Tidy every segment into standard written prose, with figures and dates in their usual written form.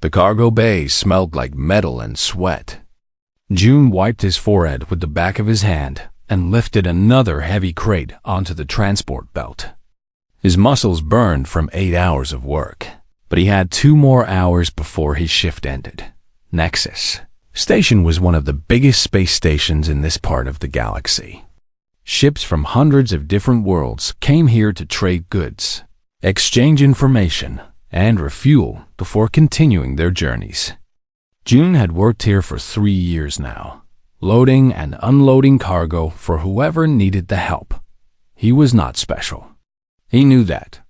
The cargo bay smelled like metal and sweat. June wiped his forehead with the back of his hand and lifted another heavy crate onto the transport belt. His muscles burned from 8 hours of work, but he had 2 more hours before his shift ended. Nexus Station was one of the biggest space stations in this part of the galaxy. Ships from hundreds of different worlds came here to trade goods, exchange information, and refuel before continuing their journeys. June had worked here for 3 years now, loading and unloading cargo for whoever needed the help. He was not special. He knew that.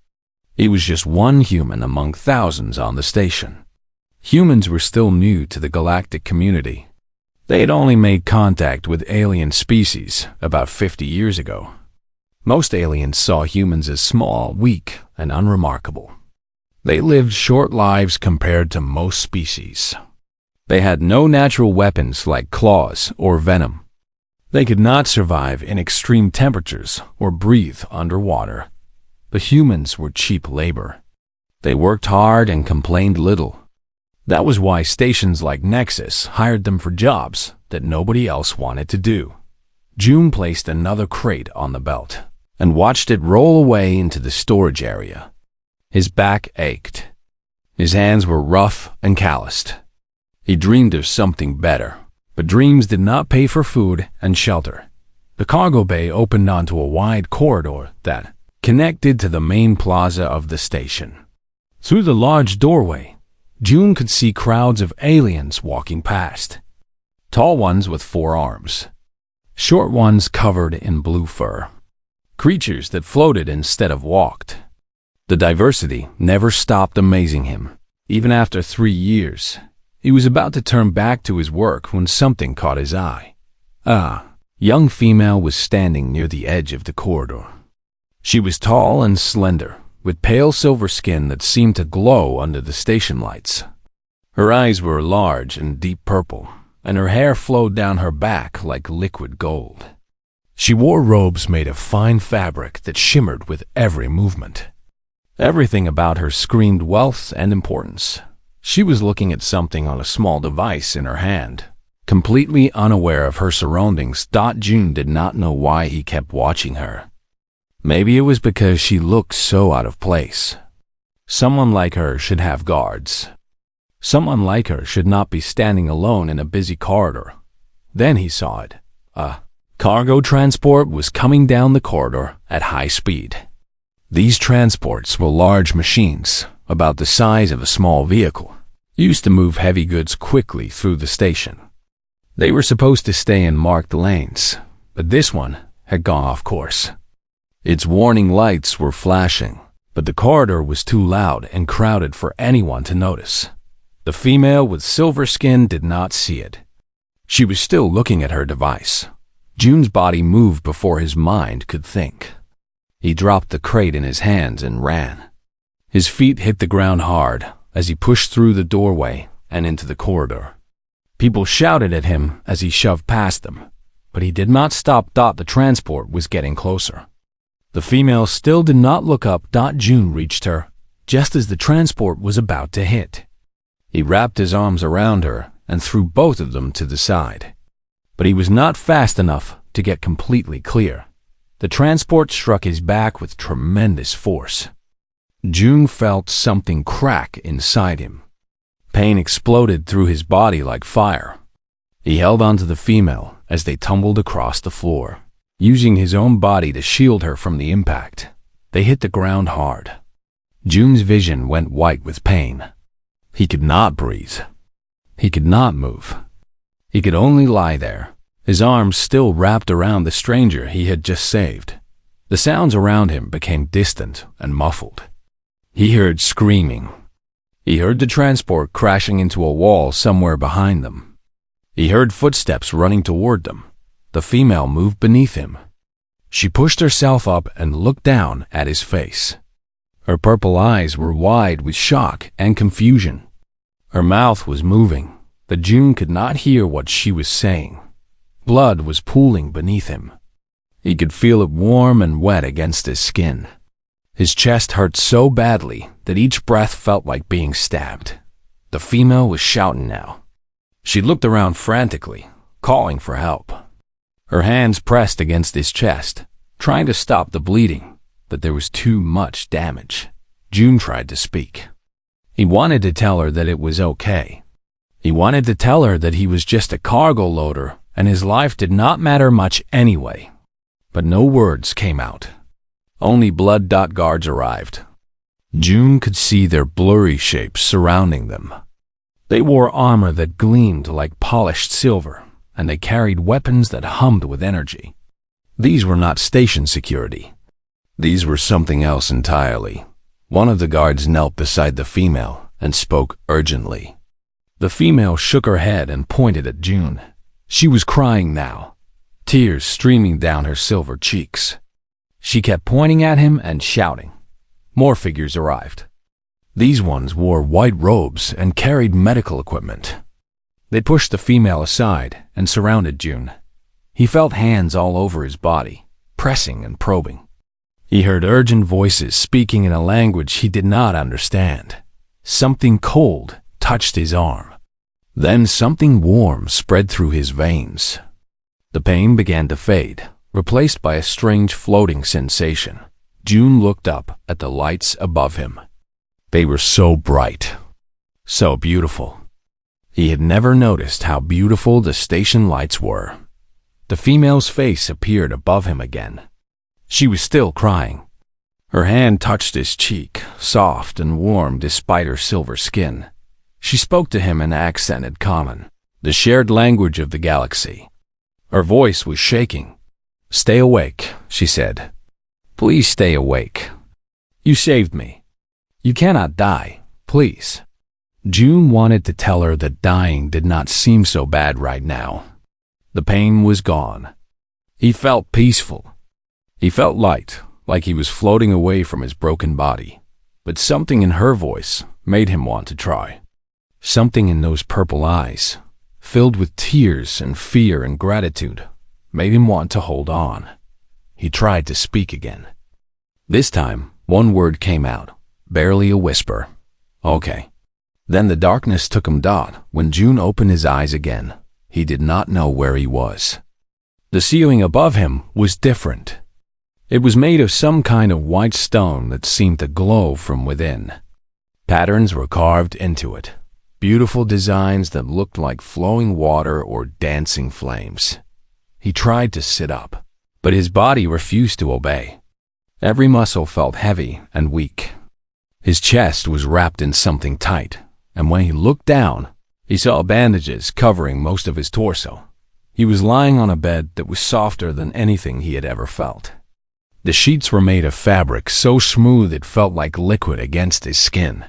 He was just one human among thousands on the station. Humans were still new to the galactic community. They had only made contact with alien species about 50 years ago. Most aliens saw humans as small, weak, and unremarkable. They lived short lives compared to most species. They had no natural weapons like claws or venom. They could not survive in extreme temperatures or breathe underwater. But humans were cheap labor. They worked hard and complained little. That was why stations like Nexus hired them for jobs that nobody else wanted to do. June placed another crate on the belt and watched it roll away into the storage area. His back ached. His hands were rough and calloused. He dreamed of something better, but dreams did not pay for food and shelter. The cargo bay opened onto a wide corridor that connected to the main plaza of the station. Through the large doorway, June could see crowds of aliens walking past. Tall ones with 4 arms. Short ones covered in blue fur. Creatures that floated instead of walked. The diversity never stopped amazing him. Even after 3 years, he was about to turn back to his work when something caught his eye. A young female was standing near the edge of the corridor. She was tall and slender, with pale silver skin that seemed to glow under the station lights. Her eyes were large and deep purple, and her hair flowed down her back like liquid gold. She wore robes made of fine fabric that shimmered with every movement. Everything about her screamed wealth and importance. She was looking at something on a small device in her hand, completely unaware of her surroundings. June did not know why he kept watching her. Maybe it was because she looked so out of place. Someone like her should have guards. Someone like her should not be standing alone in a busy corridor. Then he saw it. A cargo transport was coming down the corridor at high speed. These transports were large machines, about the size of a small vehicle, used to move heavy goods quickly through the station. They were supposed to stay in marked lanes, but this one had gone off course. Its warning lights were flashing, but the corridor was too loud and crowded for anyone to notice. The female with silver skin did not see it. She was still looking at her device. June's body moved before his mind could think. He dropped the crate in his hands and ran. His feet hit the ground hard as he pushed through the doorway and into the corridor. People shouted at him as he shoved past them, but he did not stop. The transport was getting closer. The female still did not look up. June reached her just as the transport was about to hit. He wrapped his arms around her and threw both of them to the side. But he was not fast enough to get completely clear. The transport struck his back with tremendous force. June felt something crack inside him. Pain exploded through his body like fire. He held onto the female as they tumbled across the floor, using his own body to shield her from the impact. They hit the ground hard. June's vision went white with pain. He could not breathe. He could not move. He could only lie there, his arms still wrapped around the stranger he had just saved. The sounds around him became distant and muffled. He heard screaming. He heard the transport crashing into a wall somewhere behind them. He heard footsteps running toward them. The female moved beneath him. She pushed herself up and looked down at his face. Her purple eyes were wide with shock and confusion. Her mouth was moving, but June could not hear what she was saying. Blood was pooling beneath him. He could feel it warm and wet against his skin. His chest hurt so badly that each breath felt like being stabbed. The female was shouting now. She looked around frantically, calling for help. Her hands pressed against his chest, trying to stop the bleeding, but there was too much damage. June tried to speak. He wanted to tell her that it was okay. He wanted to tell her that he was just a cargo loader and his life did not matter much anyway. But no words came out. Only blood dot guards arrived. June could see their blurry shapes surrounding them. They wore armor that gleamed like polished silver, and they carried weapons that hummed with energy. These were not station security. These were something else entirely. One of the guards knelt beside the female and spoke urgently. The female shook her head and pointed at June. She was crying now, tears streaming down her silver cheeks. She kept pointing at him and shouting. More figures arrived. These ones wore white robes and carried medical equipment. They pushed the female aside and surrounded June. He felt hands all over his body, pressing and probing. He heard urgent voices speaking in a language he did not understand. Something cold touched his arm. Then something warm spread through his veins. The pain began to fade, replaced by a strange floating sensation. June looked up at the lights above him. They were so bright, so beautiful. He had never noticed how beautiful the station lights were. The female's face appeared above him again. She was still crying. Her hand touched his cheek, soft and warm despite her silver skin. She spoke to him in accented common, the shared language of the galaxy. Her voice was shaking. "Stay awake," she said. "Please stay awake. You saved me. You cannot die, please." June wanted to tell her that dying did not seem so bad right now. The pain was gone. He felt peaceful. He felt light, like he was floating away from his broken body. But something in her voice made him want to try. Something in those purple eyes, filled with tears and fear and gratitude, made him want to hold on. He tried to speak again. This time, one word came out, barely a whisper. "Okay." Then the darkness took him dot. When June opened his eyes again, he did not know where he was. The ceiling above him was different. It was made of some kind of white stone that seemed to glow from within. Patterns were carved into it, beautiful designs that looked like flowing water or dancing flames. He tried to sit up, but his body refused to obey. Every muscle felt heavy and weak. His chest was wrapped in something tight, and when he looked down, he saw bandages covering most of his torso. He was lying on a bed that was softer than anything he had ever felt. The sheets were made of fabric so smooth it felt like liquid against his skin.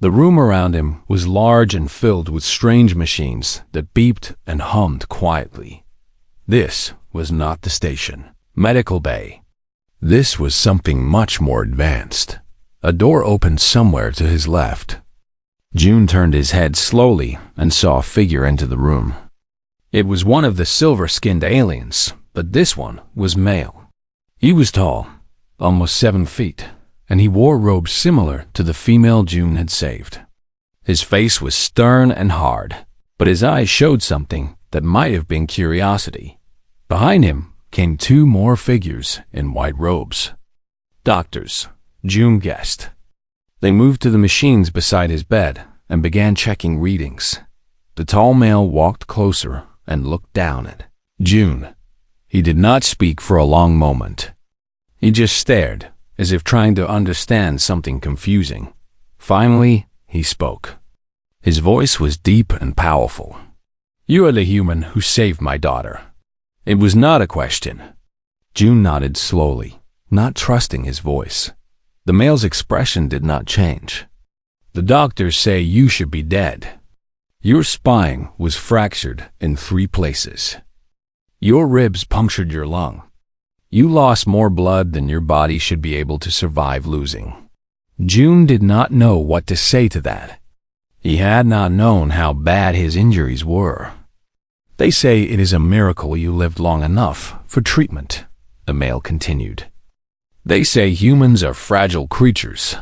The room around him was large and filled with strange machines that beeped and hummed quietly. This was not the station, medical bay. This was something much more advanced. A door opened somewhere to his left. June turned his head slowly and saw a figure enter the room. It was one of the silver-skinned aliens, but this one was male. He was tall, almost 7 feet, and he wore robes similar to the female June had saved. His face was stern and hard, but his eyes showed something that might have been curiosity. Behind him came 2 more figures in white robes. Doctors, June guessed. They moved to the machines beside his bed and began checking readings. The tall male walked closer and looked down at June. He did not speak for a long moment. He just stared, as if trying to understand something confusing. Finally, he spoke. His voice was deep and powerful. "You are the human who saved my daughter." It was not a question. June nodded slowly, not trusting his voice. The male's expression did not change. "The doctors say you should be dead. Your spine was fractured in 3 places. Your ribs punctured your lung. You lost more blood than your body should be able to survive losing." June did not know what to say to that. He had not known how bad his injuries were. "They say it is a miracle you lived long enough for treatment," the male continued. "They say humans are fragile creatures.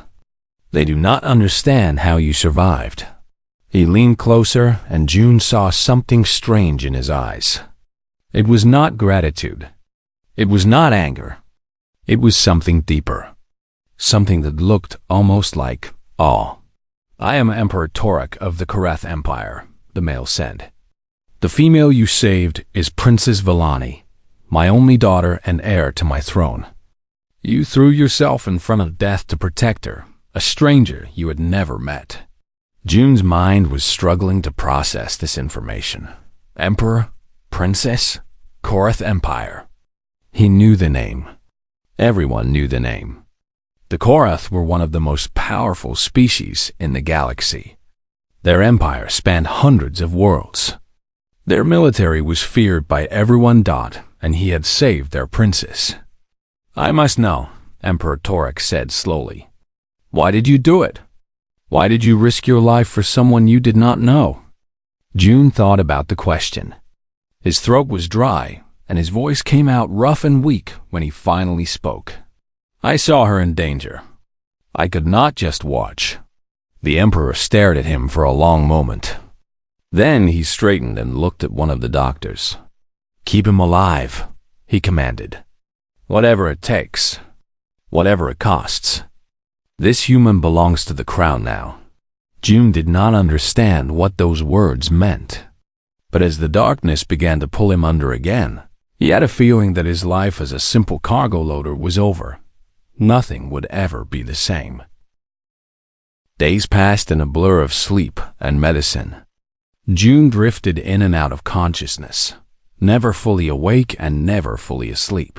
They do not understand how you survived. He leaned closer, and June saw something strange in his eyes. It was not gratitude. It was not anger. It was something deeper. Something that looked almost like awe. "I am Emperor Torek of the Kareth Empire," the male said. "The female you saved is Princess Villani, my only daughter and heir to my throne. You threw yourself in front of death to protect her, a stranger you had never met." June's mind was struggling to process this information. Emperor, Princess, Kareth Empire. He knew the name. Everyone knew the name. The Kareth were one of the most powerful species in the galaxy. Their empire spanned hundreds of worlds. Their military was feared by everyone. And he had saved their princess. "I must know," Emperor Torek said slowly. "Why did you do it? Why did you risk your life for someone you did not know?" June thought about the question. His throat was dry, and his voice came out rough and weak when he finally spoke. "I saw her in danger. I could not just watch." The Emperor stared at him for a long moment. Then he straightened and looked at one of the doctors. "Keep him alive," he commanded. "Whatever it takes. Whatever it costs. This human belongs to the crown now." June did not understand what those words meant. But as the darkness began to pull him under again, he had a feeling that his life as a simple cargo loader was over. Nothing would ever be the same. Days passed in a blur of sleep and medicine. June drifted in and out of consciousness, never fully awake and never fully asleep.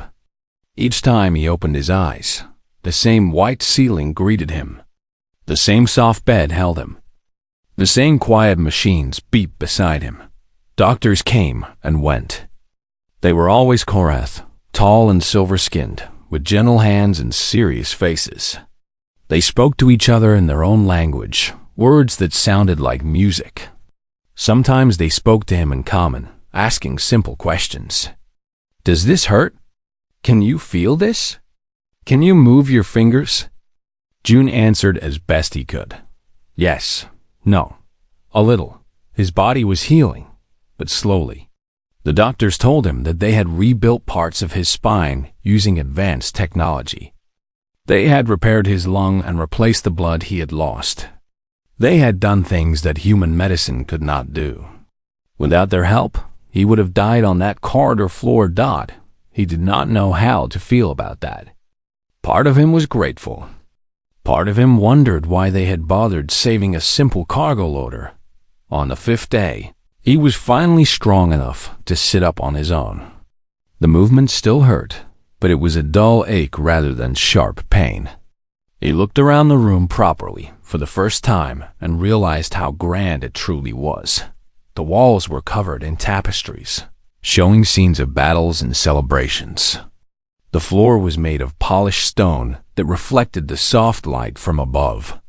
Each time he opened his eyes, the same white ceiling greeted him. The same soft bed held him. The same quiet machines beeped beside him. Doctors came and went. They were always Kareth, tall and silver-skinned, with gentle hands and serious faces. They spoke to each other in their own language, words that sounded like music. Sometimes they spoke to him in common, asking simple questions. "Does this hurt? Can you feel this? Can you move your fingers?" June answered as best he could. Yes, no, a little. His body was healing, but slowly. The doctors told him that they had rebuilt parts of his spine using advanced technology. They had repaired his lung and replaced the blood he had lost. They had done things that human medicine could not do. Without their help, he would have died on that corridor floor. He did not know how to feel about that. Part of him was grateful. Part of him wondered why they had bothered saving a simple cargo loader. On the 5th day, he was finally strong enough to sit up on his own. The movement still hurt, but it was a dull ache rather than sharp pain. He looked around the room properly for the first time and realized how grand it truly was. The walls were covered in tapestries, showing scenes of battles and celebrations. The floor was made of polished stone that reflected the soft light from above.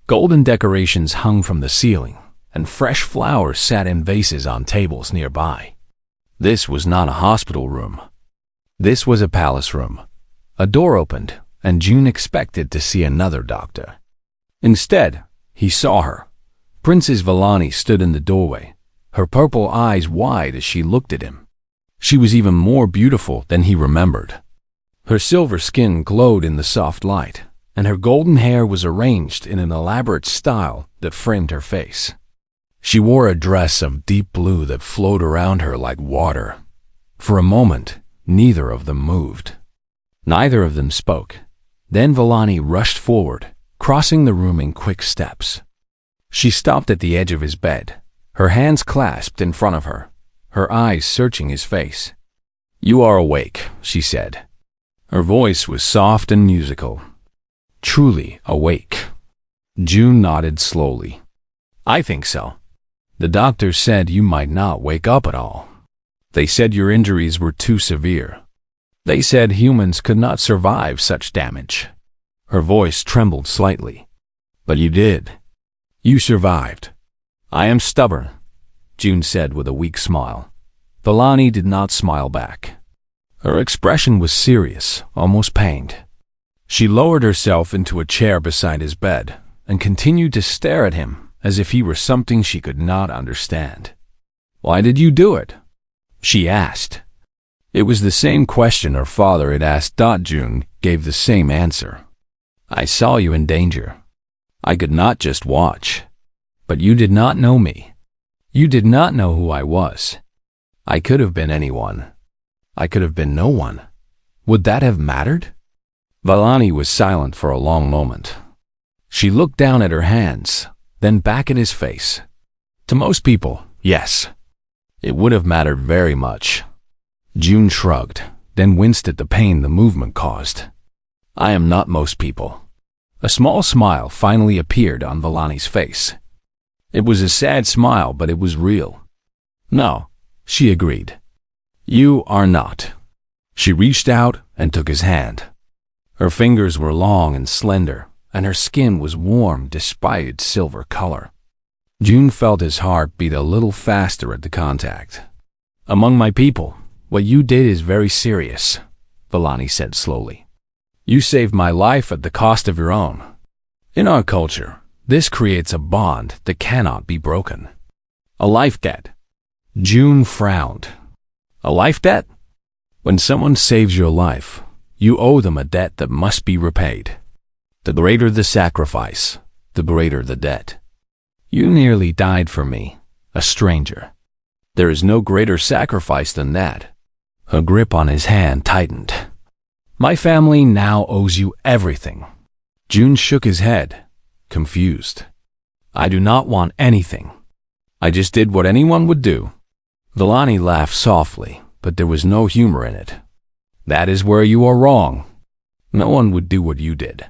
Golden decorations hung from the ceiling, and fresh flowers sat in vases on tables nearby. This was not a hospital room. This was a palace room. A door opened, and June expected to see another doctor. Instead, he saw her. Princess Villani stood in the doorway, her purple eyes wide as she looked at him. She was even more beautiful than he remembered. Her silver skin glowed in the soft light, and her golden hair was arranged in an elaborate style that framed her face. She wore a dress of deep blue that flowed around her like water. For a moment, neither of them moved. Neither of them spoke. Then Villani rushed forward, crossing the room in quick steps. She stopped at the edge of his bed, her hands clasped in front of her, her eyes searching his face. "You are awake," she said. Her voice was soft and musical. "Truly awake." June nodded slowly. "I think so. The doctors said you might not wake up at all. They said your injuries were too severe. They said humans could not survive such damage." Her voice trembled slightly. "But you did. You survived." "I am stubborn," June said with a weak smile. Villani did not smile back. Her expression was serious, almost pained. She lowered herself into a chair beside his bed and continued to stare at him as if he were something she could not understand. "Why did you do it?" she asked. It was the same question her father had asked. June gave the same answer. "I saw you in danger. I could not just watch. But you did not know me. You did not know who I was. I could have been anyone. I could have been no one. Would that have mattered?" Vellani was silent for a long moment. She looked down at her hands, then back at his face. "To most people, yes. It would have mattered very much." June shrugged, then winced at the pain the movement caused. "I am not most people." A small smile finally appeared on Vellani's face. It was a sad smile, but it was real. "No," she agreed. "You are not." She reached out and took his hand. Her fingers were long and slender, and her skin was warm despite its silver color. June felt his heart beat a little faster at the contact. "Among my people, what you did is very serious," Vellani said slowly. "You saved my life at the cost of your own. In our culture, this creates a bond that cannot be broken. A life debt." June frowned. "A life debt? When someone saves your life, you owe them a debt that must be repaid. The greater the sacrifice, the greater the debt. You nearly died for me, a stranger. There is no greater sacrifice than that." Her grip on his hand tightened. "My family now owes you everything." June shook his head, confused. "I do not want anything. I just did what anyone would do." Vellani laughed softly, but there was no humor in it. "That is where you are wrong. No one would do what you did.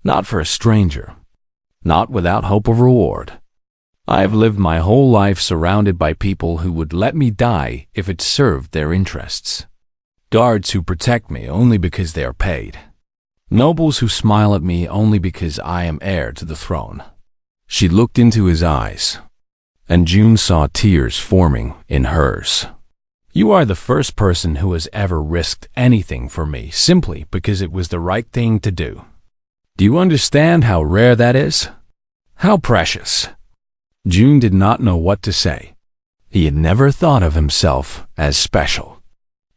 Not for a stranger. Not without hope of reward. I have lived my whole life surrounded by people who would let me die if it served their interests. Guards who protect me only because they are paid. Nobles who smile at me only because I am heir to the throne." She looked into his eyes, and June saw tears forming in hers. "You are the first person who has ever risked anything for me simply because it was the right thing to do. Do you understand how rare that is? How precious?" June did not know what to say. He had never thought of himself as special.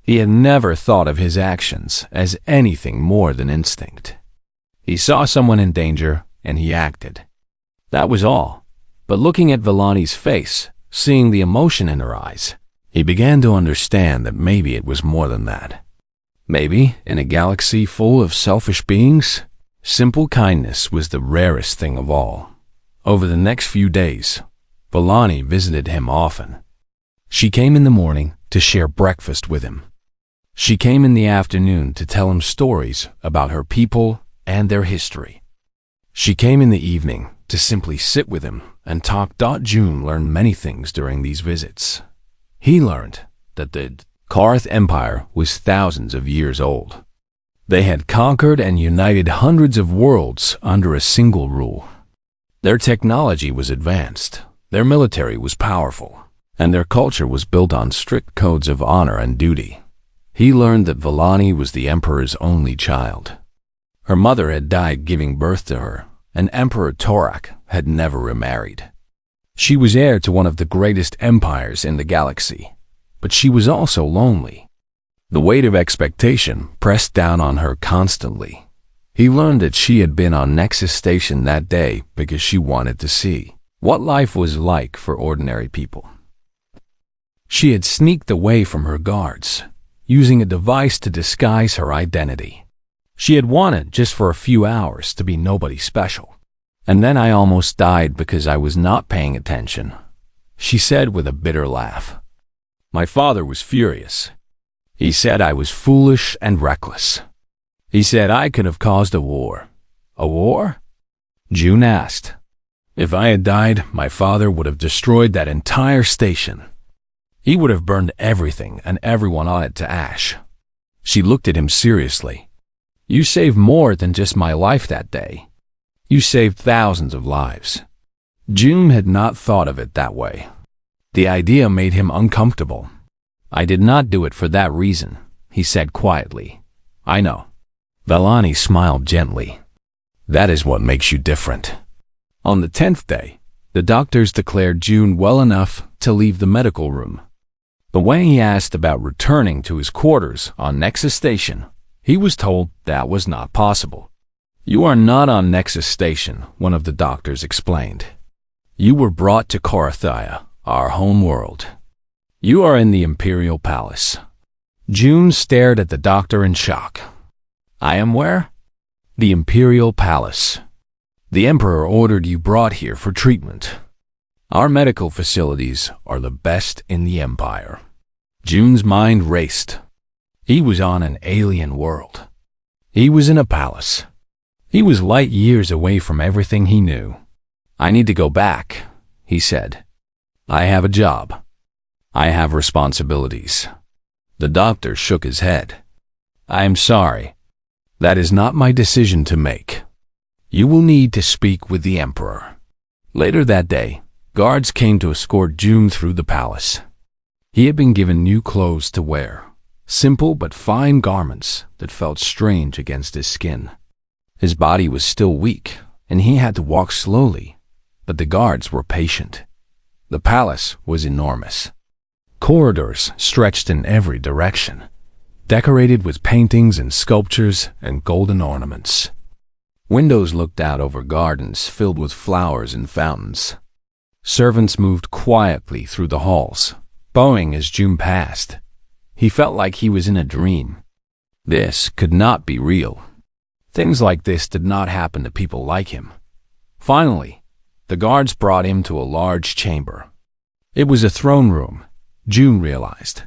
He had never thought of his actions as anything more than instinct. He saw someone in danger, and he acted. That was all. But looking at Vellani's face, seeing the emotion in her eyes, he began to understand that maybe it was more than that. Maybe, in a galaxy full of selfish beings, simple kindness was the rarest thing of all. Over the next few days, Vellani visited him often. She came in the morning to share breakfast with him. She came in the afternoon to tell him stories about her people and their history. She came in the evening to simply sit with him and talk. June learned many things during these visits. He learned that the Karth Empire was thousands of years old. They had conquered and united hundreds of worlds under a single rule. Their technology was advanced, their military was powerful, and their culture was built on strict codes of honor and duty. He learned that Vellani was the Emperor's only child. Her mother had died giving birth to her, and Emperor Torak had never remarried. She was heir to one of the greatest empires in the galaxy, but she was also lonely. The weight of expectation pressed down on her constantly. He learned that she had been on Nexus Station that day because she wanted to see what life was like for ordinary people. She had sneaked away from her guards, using a device to disguise her identity. She had wanted, just for a few hours, to be nobody special. "And then I almost died because I was not paying attention," she said with a bitter laugh. "My father was furious. He said I was foolish and reckless. He said I could have caused a war." "A war?" June asked. "If I had died, my father would have destroyed that entire station. He would have burned everything and everyone on it to ash." She looked at him seriously. "You saved more than just my life that day. You saved thousands of lives." June had not thought of it that way. The idea made him uncomfortable. "I did not do it for that reason," he said quietly. "I know." Vellani smiled gently. "That is what makes you different." On the 10th day, The doctors declared June well enough to leave the medical room. But when he asked about returning to his quarters on Nexus Station, he was told that was not possible. "You are not on Nexus Station," one of the doctors explained. "You were brought to Korathia, our home world. You are in the Imperial Palace." June stared at the doctor in shock. "I am where?" "The Imperial Palace. The Emperor ordered you brought here for treatment. Our medical facilities are the best in the Empire." June's mind raced. He was on an alien world. He was in a palace. He was light years away from everything he knew. "I need to go back," he said. "I have a job. I have responsibilities." The doctor shook his head. "I am sorry. That is not my decision to make. You will need to speak with the Emperor." Later that day, guards came to escort June through the palace. He had been given new clothes to wear, simple but fine garments that felt strange against his skin. His body was still weak, and he had to walk slowly, but the guards were patient. The palace was enormous. Corridors stretched in every direction, decorated with paintings and sculptures and golden ornaments. Windows looked out over gardens filled with flowers and fountains. Servants moved quietly through the halls, bowing as June passed. He felt like he was in a dream. This could not be real. Things like this did not happen to people like him. Finally, the guards brought him to a large chamber. It was a throne room, June realized.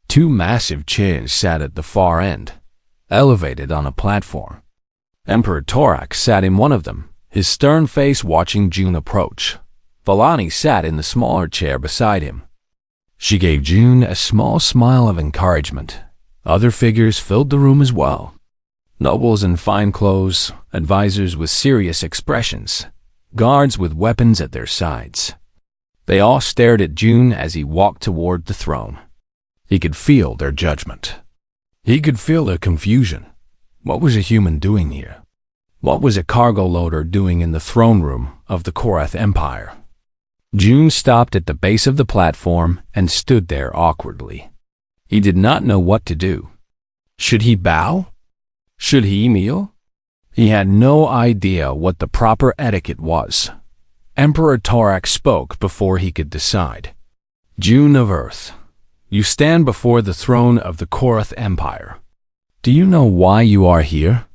Two massive chairs sat at the far end, elevated on a platform. Emperor Torak sat in one of them, his stern face watching June approach. Valani sat in the smaller chair beside him. She gave June a small smile of encouragement. Other figures filled the room as well. Nobles in fine clothes, advisors with serious expressions, guards with weapons at their sides. They all stared at June as he walked toward the throne. He could feel their judgment. He could feel their confusion. What was a human doing here? What was a cargo loader doing in the throne room of the Korath Empire? June stopped at the base of the platform and stood there awkwardly. He did not know what to do. Should he bow? Should he kneel? He had no idea what the proper etiquette was. Emperor Torak spoke before he could decide. "June of Earth, you stand before the throne of the Korath Empire. Do you know why you are here?"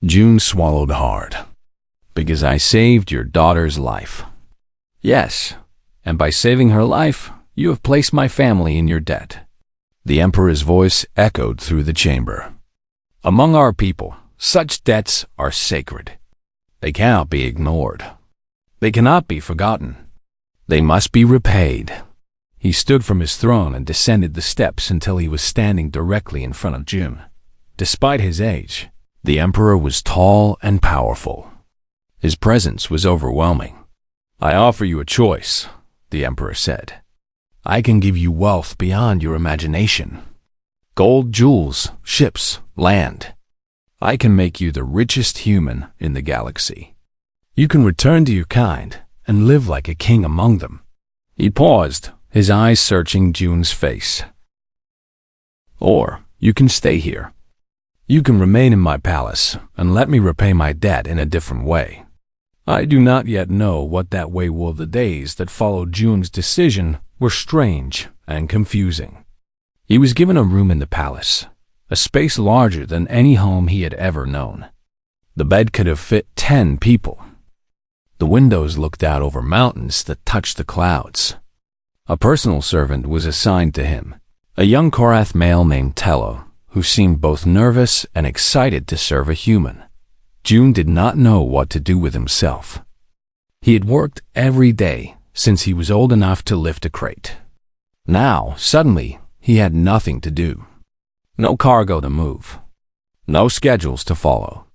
June swallowed hard. "Because I saved your daughter's life." "Yes, and by saving her life, you have placed my family in your debt." The Emperor's voice echoed through the chamber. "Among our people, such debts are sacred. They cannot be ignored. They cannot be forgotten. They must be repaid." He stood from his throne and descended the steps until he was standing directly in front of June. Despite his age, the Emperor was tall and powerful. His presence was overwhelming. "I offer you a choice," the Emperor said. "I can give you wealth beyond your imagination. Gold, jewels, ships, land. I can make you the richest human in the galaxy. You can return to your kind and live like a king among them." He paused, his eyes searching June's face. "Or you can stay here. You can remain in my palace and let me repay my debt in a different way." I do not yet know what that way will. The days that followed June's decision were strange and confusing. He was given a room in the palace, a space larger than any home he had ever known. The bed could have fit 10 people. The windows looked out over mountains that touched the clouds. A personal servant was assigned to him, a young Korath male named Tello, who seemed both nervous and excited to serve a human. June did not know what to do with himself. He had worked every day since he was old enough to lift a crate. Now, suddenly, he had nothing to do. No cargo to move. No schedules to follow.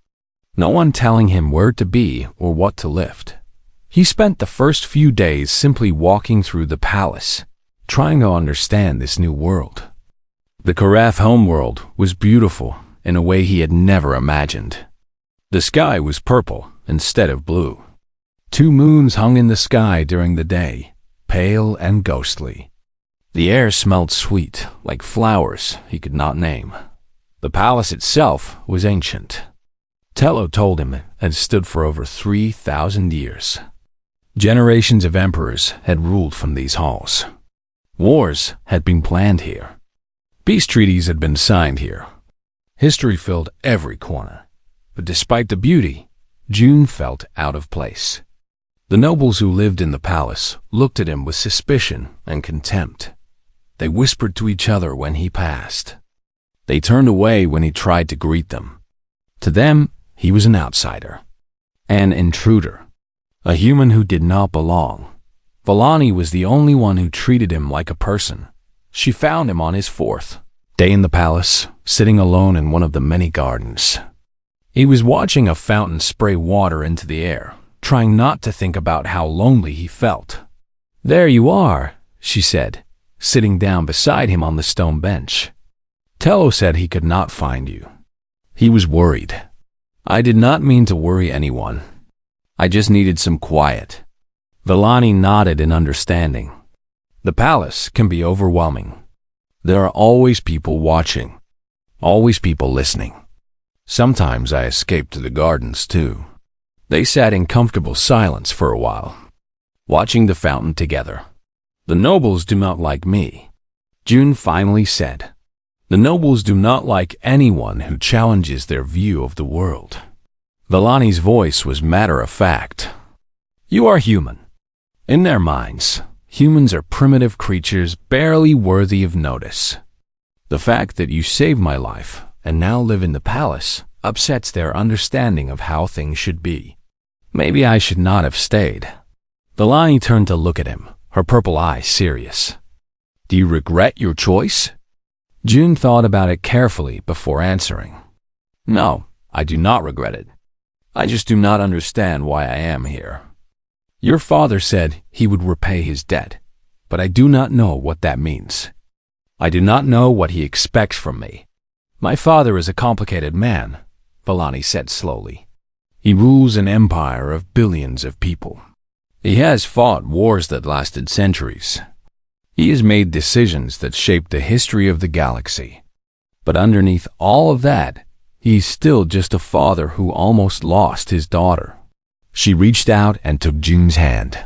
No one telling him where to be or what to lift. He spent the first few days simply walking through the palace, trying to understand this new world. The Korath homeworld was beautiful in a way he had never imagined. The sky was purple instead of blue. 2 moons hung in the sky during the day, pale and ghostly. The air smelled sweet, like flowers he could not name. The palace itself was ancient. Tello told him it had stood for over 3,000 years. Generations of emperors had ruled from these halls. Wars had been planned here. Peace treaties had been signed here. History filled every corner. But despite the beauty, June felt out of place. The nobles who lived in the palace looked at him with suspicion and contempt. They whispered to each other when he passed. They turned away when he tried to greet them. To them, he was an outsider, an intruder, a human who did not belong. Villani was the only one who treated him like a person. She found him on his 4th day in the palace, sitting alone in one of the many gardens. He was watching a fountain spray water into the air, trying not to think about how lonely he felt. "There you are," she said, sitting down beside him on the stone bench. "Tello said he could not find you. He was worried." "I did not mean to worry anyone. I just needed some quiet." Villani nodded in understanding. The palace can be overwhelming. There are always people watching, always people listening. Sometimes I escaped to the gardens too. They sat in comfortable silence for a while, watching the fountain together. "The nobles do not like me," June finally said. "The nobles do not like anyone who challenges their view of the world." Villani's voice was matter-of-fact. "You are human. In their minds, humans are primitive creatures barely worthy of notice. The fact that you saved my life and now live in the palace upsets their understanding of how things should be. Maybe I should not have stayed." Villani turned to look at him, her purple eyes serious. "Do you regret your choice?" June thought about it carefully before answering. "No, I do not regret it. I just do not understand why I am here. Your father said he would repay his debt, but I do not know what that means. I do not know what he expects from me. My father is a complicated man," Villani said slowly. "He rules an empire of billions of people. He has fought wars that lasted centuries. He has made decisions that shaped the history of the galaxy. But underneath all of that, he's still just a father who almost lost his daughter." She reached out and took June's hand,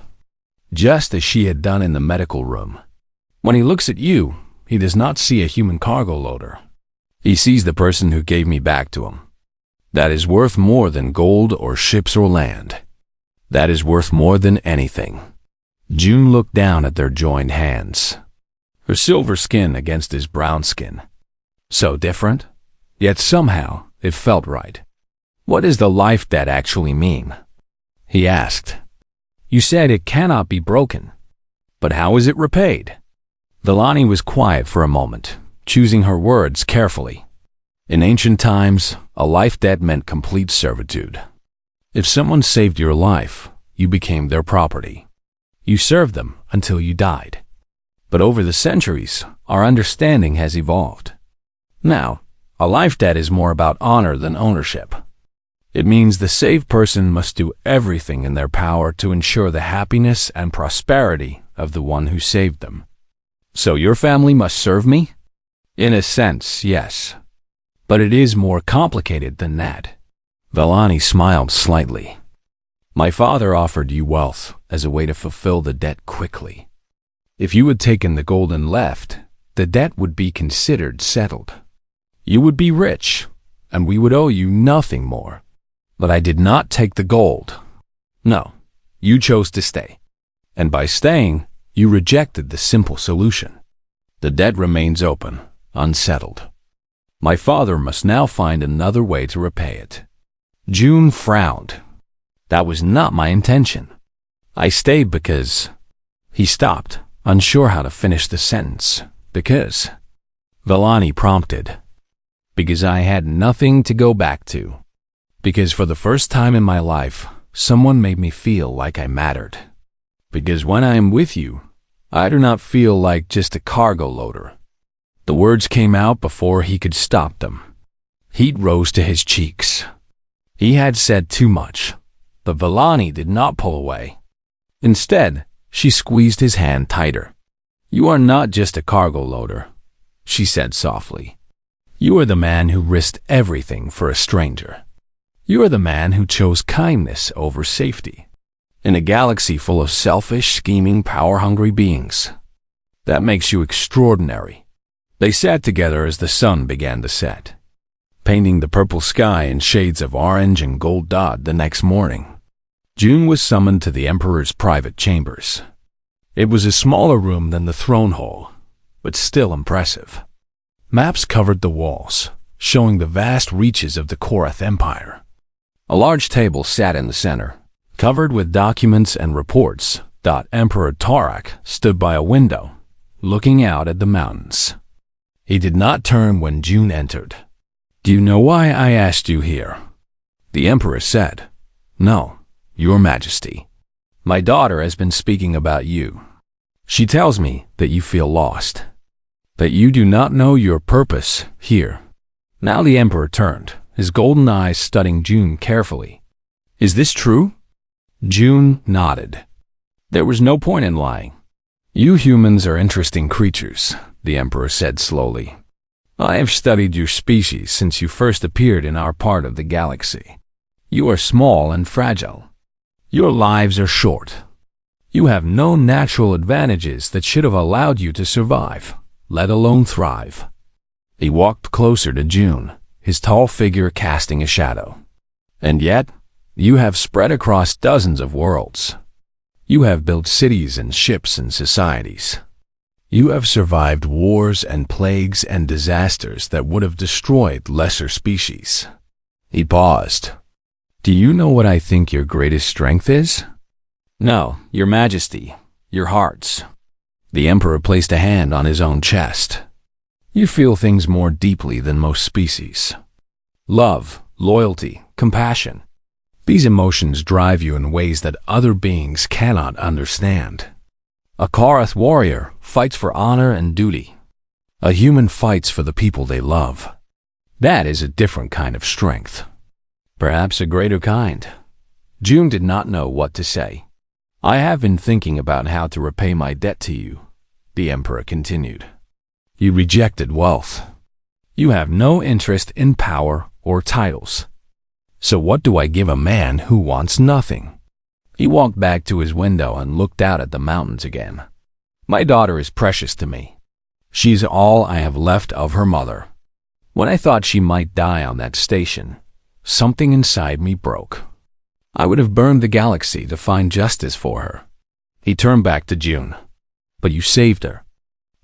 just as she had done in the medical room. "When he looks at you, he does not see a human cargo loader. He sees the person who gave me back to him. That is worth more than gold or ships or land. That is worth more than anything." June looked down at their joined hands, her silver skin against his brown skin. So different, yet somehow it felt right. "What does the life debt actually mean?" he asked. "You said it cannot be broken, but how is it repaid?" Villani was quiet for a moment, choosing her words carefully. In ancient times, a life debt meant complete servitude. If someone saved your life, you became their property. You served them until you died. But over the centuries, our understanding has evolved. Now, a life debt is more about honor than ownership. It means the saved person must do everything in their power to ensure the happiness and prosperity of the one who saved them. "So your family must serve me?" "In a sense, yes. But it is more complicated than that." Villani smiled slightly. "My father offered you wealth as a way to fulfill the debt quickly. If you had taken the gold and left, the debt would be considered settled. You would be rich, and we would owe you nothing more. But I did not take the gold. No, you chose to stay. And by staying, you rejected the simple solution. The debt remains open, unsettled. My father must now find another way to repay it." June frowned. "That was not my intention. I stayed because—" He stopped, unsure how to finish the sentence. "Because—" Villani prompted. "Because I had nothing to go back to. Because for the first time in my life, someone made me feel like I mattered. Because when I am with you, I do not feel like just a cargo loader." The words came out before he could stop them. Heat rose to his cheeks. He had said too much. but Vellani did not pull away. Instead, she squeezed his hand tighter. "You are not just a cargo loader," she said softly. "You are the man who risked everything for a stranger. You are the man who chose kindness over safety. In a galaxy full of selfish, scheming, power-hungry beings. That makes you extraordinary." They sat together as the sun began to set, painting the purple sky in shades of orange and gold dot the next morning. June was summoned to the Emperor's private chambers. It was a smaller room than the throne hall, but still impressive. Maps covered the walls, showing the vast reaches of the Korath Empire. A large table sat in the center, covered with documents and reports. Emperor Tarak stood by a window, looking out at the mountains. He did not turn when June entered. "Do you know why I asked you here?" The Emperor said. "No, Your Majesty. My daughter has been speaking about you. She tells me that you feel lost, that you do not know your purpose here." Now the Emperor turned, his golden eyes studying June carefully. "Is this true?" June nodded. There was no point in lying. "You humans are interesting creatures," the Emperor said slowly. "I have studied your species since you first appeared in our part of the galaxy. You are small and fragile. Your lives are short. You have no natural advantages that should have allowed you to survive, let alone thrive." He walked closer to June, his tall figure casting a shadow. "And yet, you have spread across dozens of worlds. You have built cities and ships and societies. You have survived wars and plagues and disasters that would have destroyed lesser species." He paused. "Do you know what I think your greatest strength is?" "No, Your Majesty, your hearts." The Emperor placed a hand on his own chest. "You feel things more deeply than most species. Love, loyalty, compassion. These emotions drive you in ways that other beings cannot understand. A Korath warrior fights for honor and duty. A human fights for the people they love. That is a different kind of strength. Perhaps a greater kind." June did not know what to say. "I have been thinking about how to repay my debt to you," the Emperor continued. "You rejected wealth. You have no interest in power or titles. So what do I give a man who wants nothing?" He walked back to his window and looked out at the mountains again. "My daughter is precious to me. She's all I have left of her mother. When I thought she might die on that station, something inside me broke. I would have burned the galaxy to find justice for her." He turned back to June. "But you saved her.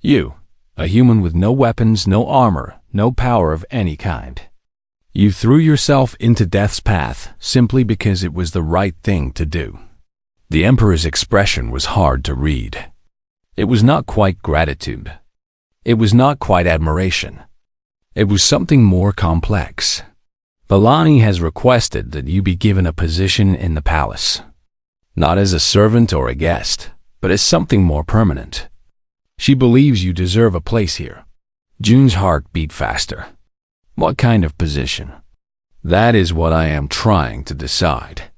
You, a human with no weapons, no armor, no power of any kind. You threw yourself into death's path simply because it was the right thing to do." The Emperor's expression was hard to read. It was not quite gratitude. It was not quite admiration. It was something more complex. "Vellani has requested that you be given a position in the palace. Not as a servant or a guest, but as something more permanent. She believes you deserve a place here." June's heart beat faster. "What kind of position?" "That is what I am trying to decide."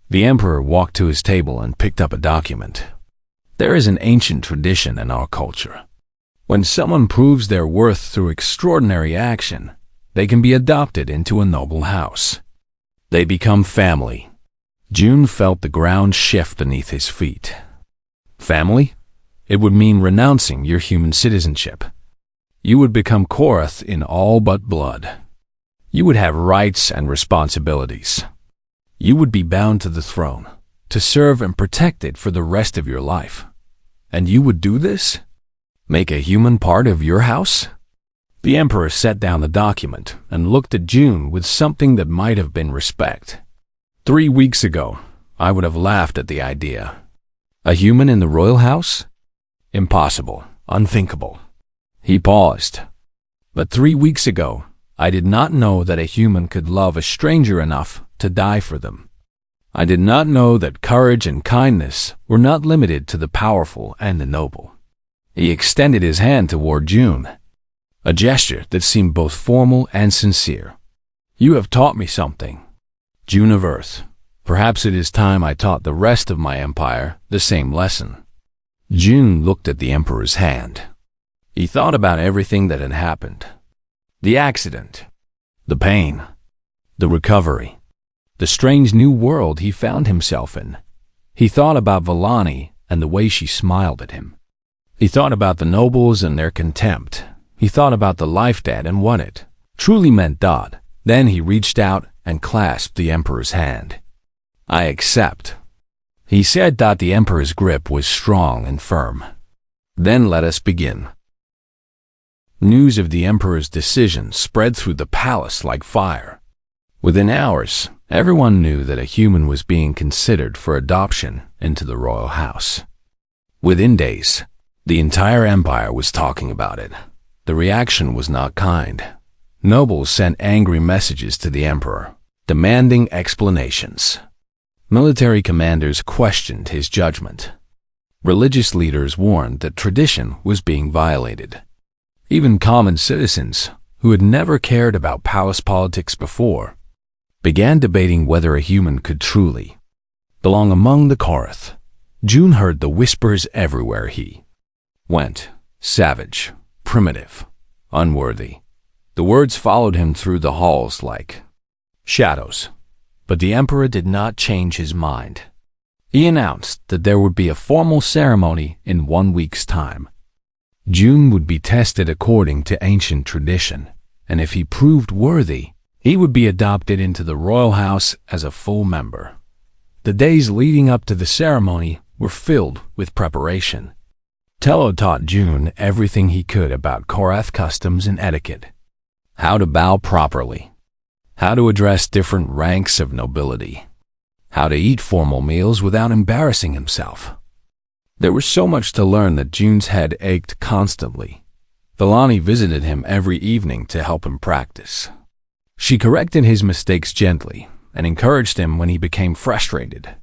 The Emperor walked to his table and picked up a document. "There is an ancient tradition in our culture. When someone proves their worth through extraordinary action, they can be adopted into a noble house. They become family." June felt the ground shift beneath his feet. "Family? It would mean renouncing your human citizenship. You would become Korath in all but blood. You would have rights and responsibilities. You would be bound to the throne, to serve and protect it for the rest of your life. And you would do this? Make a human part of your house?" The Emperor set down the document and looked at June with something that might have been respect. 3 weeks ago, I would have laughed at the idea. A human in the royal house? Impossible, unthinkable. He paused. But 3 weeks ago, I did not know that a human could love a stranger enough to die for them. I did not know that courage and kindness were not limited to the powerful and the noble. He extended his hand toward June, a gesture that seemed both formal and sincere. "You have taught me something. June of Earth, Perhaps it is time I taught the rest of my empire the same lesson. Jun looked at the emperor's hand. He thought about everything that had happened. The accident, the pain, the recovery, the strange new world he found himself in. He thought about Vallani and the way she smiled at him. He thought about the nobles and their contempt. He thought about the life debt and what it truly meant. Then he reached out and clasped the emperor's hand. I accept, he said. The emperor's grip was strong and firm. Then let us begin. News of the emperor's decision spread through the palace like fire. Within hours, everyone knew that a human was being considered for adoption into the royal house. Within days, the entire empire was talking about it. The reaction was not kind. Nobles sent angry messages to the emperor, demanding explanations. Military commanders questioned his judgment. Religious leaders warned that tradition was being violated. Even common citizens, who had never cared about palace politics before, began debating whether a human could truly belong among the Korath. Jun heard the whispers everywhere he went. Savage, primitive, unworthy. The words followed him through the halls like shadows. But the emperor did not change his mind. He announced that there would be a formal ceremony in 1 week's time. Jun would be tested according to ancient tradition, and if he proved worthy, he would be adopted into the royal house as a full member. The days leading up to the ceremony were filled with preparation. Tello taught Jun everything he could about Korath customs and etiquette. How to bow properly. How to address different ranks of nobility. How to eat formal meals without embarrassing himself. There was so much to learn that Jun's head ached constantly. Vallani visited him every evening to help him practice. She corrected his mistakes gently and encouraged him when he became frustrated.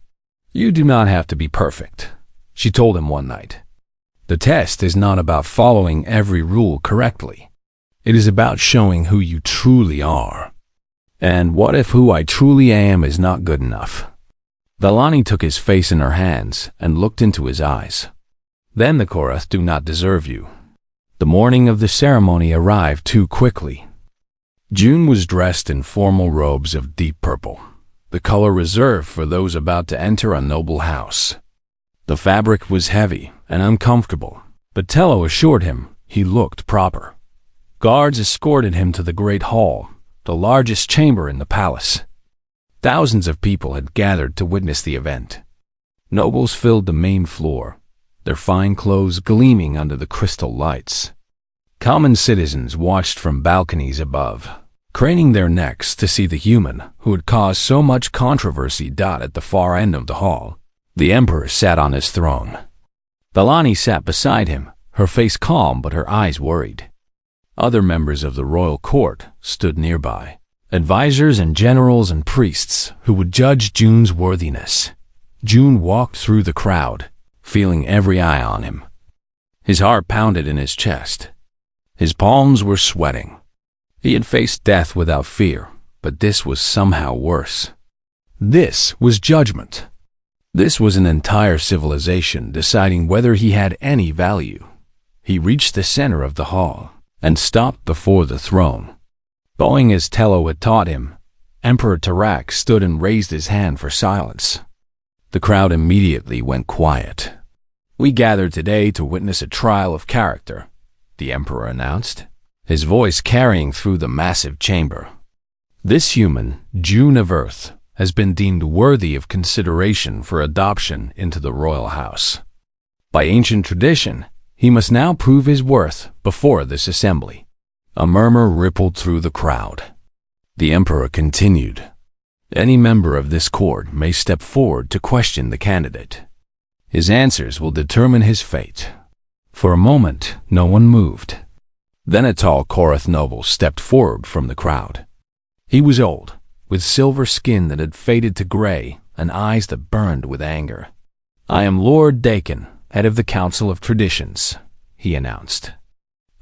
You do not have to be perfect, she told him one night. The test is not about following every rule correctly. It is about showing who you truly are. And what if who I truly am is not good enough? Vallani took his face in her hands and looked into his eyes. Then the Korath do not deserve you. The morning of the ceremony arrived too quickly. Jun was dressed in formal robes of deep purple, the color reserved for those about to enter a noble house. The fabric was heavy and uncomfortable, but Tello assured him he looked proper. Guards escorted him to the great hall, the largest chamber in the palace. Thousands of people had gathered to witness the event. Nobles filled the main floor, their fine clothes gleaming under the crystal lights. Common citizens watched from balconies above, craning their necks to see the human who had caused so much controversy. At the far end of the hall, the emperor sat on his throne. Vallani sat beside him, her face calm but her eyes worried. Other members of the royal court stood nearby, advisors and generals and priests who would judge Jun's worthiness. Jun walked through the crowd, feeling every eye on him. His heart pounded in his chest. His palms were sweating. He had faced death without fear, but this was somehow worse. This was judgment. This was an entire civilization deciding whether he had any value. He reached the center of the hall and stopped before the throne. Bowing as Tello had taught him, Emperor Tarak stood and raised his hand for silence. The crowd immediately went quiet. We gathered today to witness a trial of character, the emperor announced, his voice carrying through the massive chamber. This human, Jun of Earth, has been deemed worthy of consideration for adoption into the royal house. By ancient tradition, he must now prove his worth before this assembly. A murmur rippled through the crowd. The emperor continued. Any member of this court may step forward to question the candidate. His answers will determine his fate. For a moment, no one moved. Then a tall Korath noble stepped forward from the crowd. He was old, with silver skin that had faded to gray and eyes that burned with anger. I am Lord Dakin, head of the Council of Traditions, he announced.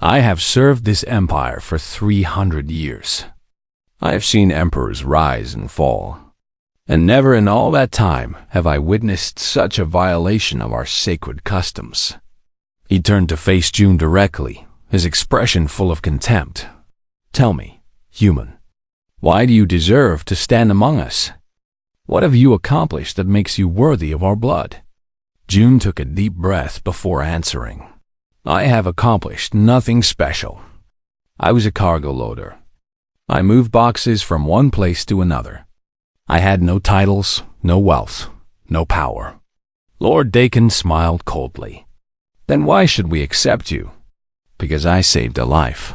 I have served this empire for 300 years. I have seen emperors rise and fall, And never in all that time have I witnessed such a violation of our sacred customs. He turned to face June directly, his expression full of contempt. Tell me, human, why do you deserve to stand among us? What have you accomplished that makes you worthy of our blood? June took a deep breath before answering. I have accomplished nothing special. I was a cargo loader. I moved boxes from one place to another. I had no titles, no wealth, no power. Lord Dakin smiled coldly. Then why should we accept you? Because I saved a life.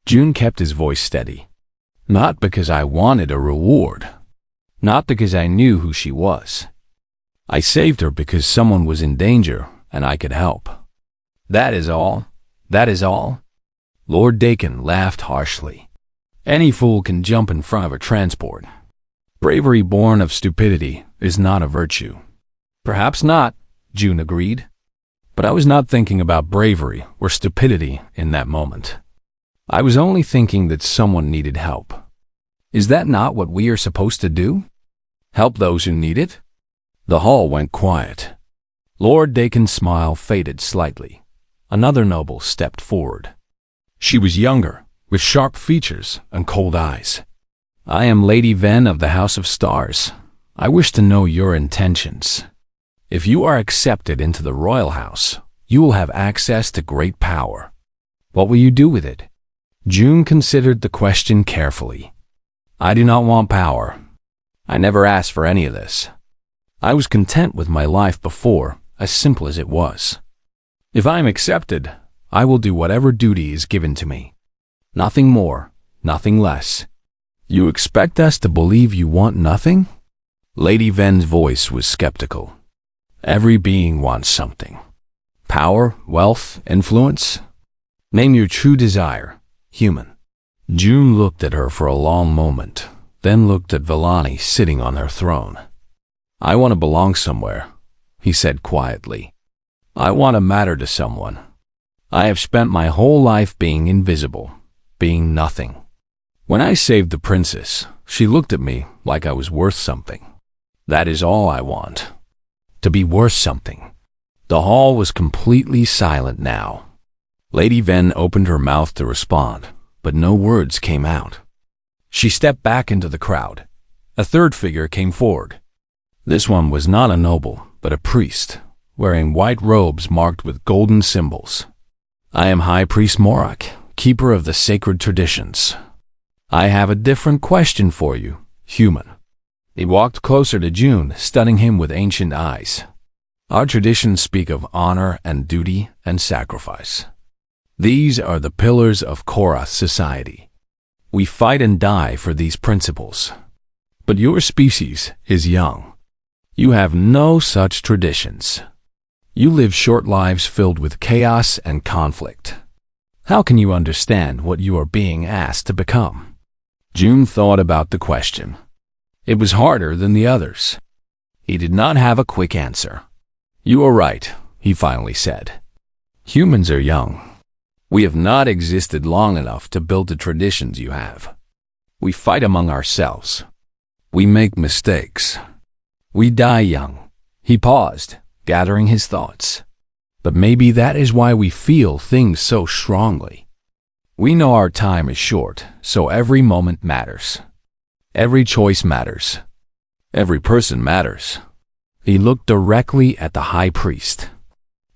June kept his voice steady. Not because I wanted a reward. Not because I knew who she was. I saved her because someone was in danger and I could help. That is all. That is all. Lord Dakin laughed harshly. Any fool can jump in front of a transport. Bravery born of stupidity is not a virtue. Perhaps not, June agreed. But I was not thinking about bravery or stupidity in that moment. I was only thinking that someone needed help. Is that not what we are supposed to do? Help those who need it? The hall went quiet. Lord Dakin's smile faded slightly. Another noble stepped forward. She was younger, with sharp features and cold eyes. I am Lady Ven of the House of Stars. I wish to know your intentions. If you are accepted into the royal house, you will have access to great power. What will you do with it? June considered the question carefully. I do not want power. I never asked for any of this. I was content with my life before, as simple as it was. If I am accepted, I will do whatever duty is given to me. Nothing more, nothing less. You expect us to believe you want nothing? Lady Ven's voice was skeptical. Every being wants something. Power, wealth, influence. Name your true desire, human. June looked at her for a long moment, then looked at Villani sitting on her throne. I want to belong somewhere, he said quietly. I want to matter to someone. I have spent my whole life being invisible, being nothing. When I saved the princess, she looked at me like I was worth something. That is all I want. To be worth something. The hall was completely silent now. Lady Ven opened her mouth to respond, but no words came out. She stepped back into the crowd. A third figure came forward. This one was not a noble, but a priest, wearing white robes marked with golden symbols. I am High Priest Morak, keeper of the sacred traditions. I have a different question for you, human. He walked closer to June, studying him with ancient eyes. Our traditions speak of honor and duty and sacrifice. These are the pillars of Korath society. We fight and die for these principles. But your species is young. You have no such traditions. You live short lives filled with chaos and conflict. How can you understand what you are being asked to become? June thought about the question. It was harder than the others. He did not have a quick answer. You are right, he finally said. Humans are young. We have not existed long enough to build the traditions you have. We fight among ourselves. We make mistakes. We die young. He paused, gathering his thoughts. But maybe that is why we feel things so strongly. We know our time is short, so every moment matters. Every choice matters. Every person matters. He looked directly at the high priest.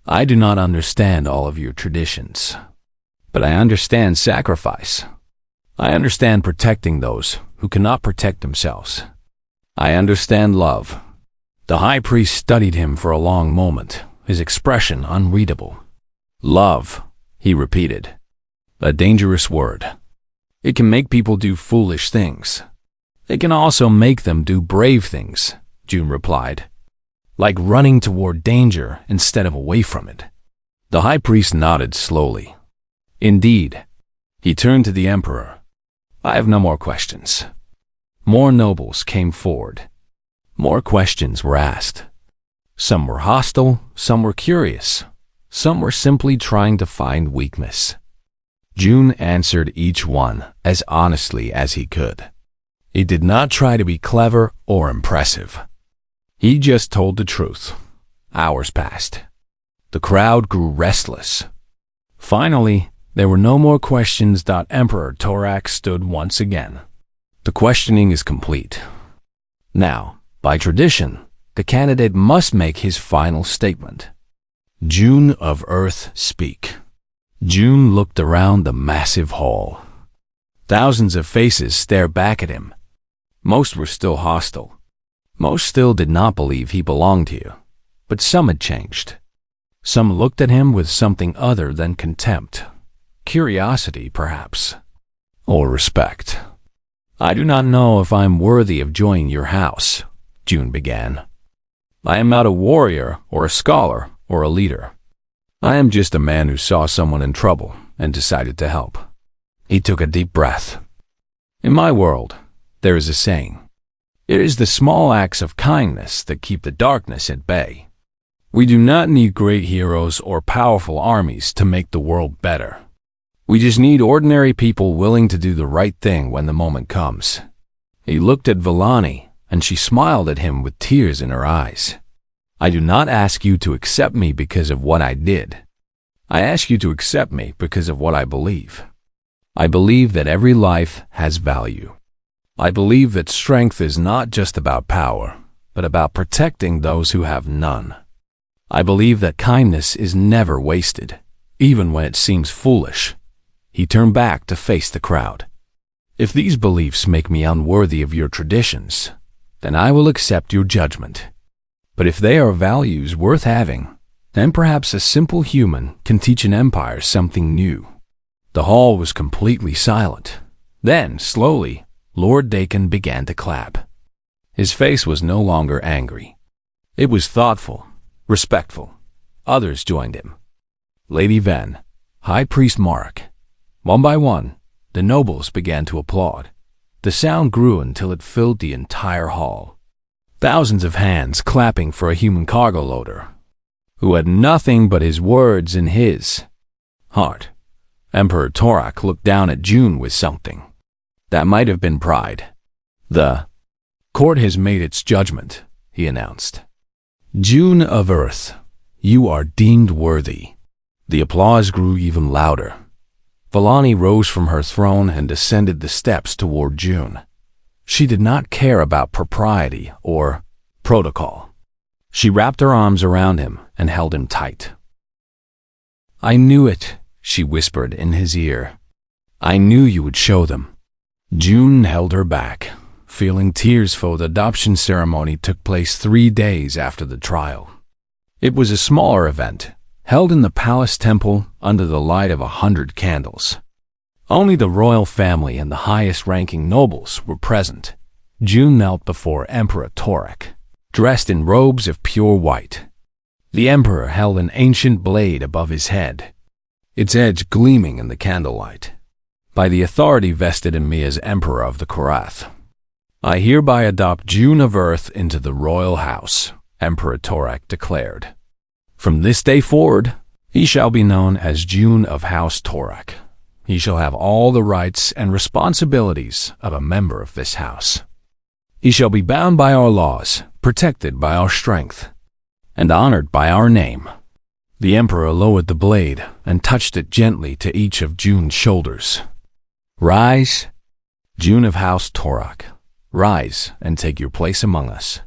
I do not understand all of your traditions, but I understand sacrifice. I understand protecting those who cannot protect themselves. I understand love. The high priest studied him for a long moment, his expression unreadable. Love, he repeated. A dangerous word. It can make people do foolish things. It can also make them do brave things, June replied. Like running toward danger instead of away from it. The high priest nodded slowly. Indeed. He turned to the emperor. I have no more questions. More nobles came forward. More questions were asked. Some were hostile, some were curious, some were simply trying to find weakness. June answered each one as honestly as he could. He did not try to be clever or impressive. He just told the truth. Hours passed. The crowd grew restless. Finally, there were no more questions. Emperor Torak stood once again. The questioning is complete. Now, by tradition, the candidate must make his final statement. June of Earth, speak. June looked around the massive hall. Thousands of faces stared back at him. Most were still hostile. Most still did not believe he belonged here, but some had changed. Some looked at him with something other than contempt, curiosity perhaps, or respect. I do not know if I am worthy of joining your house, June began. I am not a warrior or a scholar or a leader. I am just a man who saw someone in trouble and decided to help. He took a deep breath. In my world, there is a saying. It is the small acts of kindness that keep the darkness at bay. We do not need great heroes or powerful armies to make the world better. We just need ordinary people willing to do the right thing when the moment comes. He looked at Villani, and she smiled at him with tears in her eyes. I do not ask you to accept me because of what I did. I ask you to accept me because of what I believe. I believe that every life has value. I believe that strength is not just about power, but about protecting those who have none. I believe that kindness is never wasted, even when it seems foolish. He turned back to face the crowd. If these beliefs make me unworthy of your traditions, then I will accept your judgment. But if they are values worth having, then perhaps a simple human can teach an empire something new. The hall was completely silent. Then, slowly, Lord Dakin began to clap. His face was no longer angry. It was thoughtful, respectful. Others joined him. Lady Ven, High Priest Mark. One by one, the nobles began to applaud. The sound grew until it filled the entire hall. Thousands of hands clapping for a human cargo loader, who had nothing but his words in his heart. Emperor Torak looked down at June with something. That might have been pride. The court has made its judgment, he announced. June of Earth, you are deemed worthy. The applause grew even louder. Villani rose from her throne and descended the steps toward June. She did not care about propriety or protocol. She wrapped her arms around him and held him tight. I knew it, she whispered in his ear. I knew you would show them. June held her back, feeling tears, for the adoption ceremony took place 3 days after the trial. It was a smaller event, held in the palace temple under the light of 100 candles. Only the royal family and the highest-ranking nobles were present. June knelt before Emperor Torak, dressed in robes of pure white. The emperor held an ancient blade above his head, its edge gleaming in the candlelight. By the authority vested in me as Emperor of the Korath, I hereby adopt June of Earth into the royal house, Emperor Torak declared. From this day forward, he shall be known as June of House Torak. He shall have all the rights and responsibilities of a member of this house. He shall be bound by our laws, protected by our strength, and honored by our name. The emperor lowered the blade and touched it gently to each of June's shoulders. Rise, June of House Torak. Rise and take your place among us.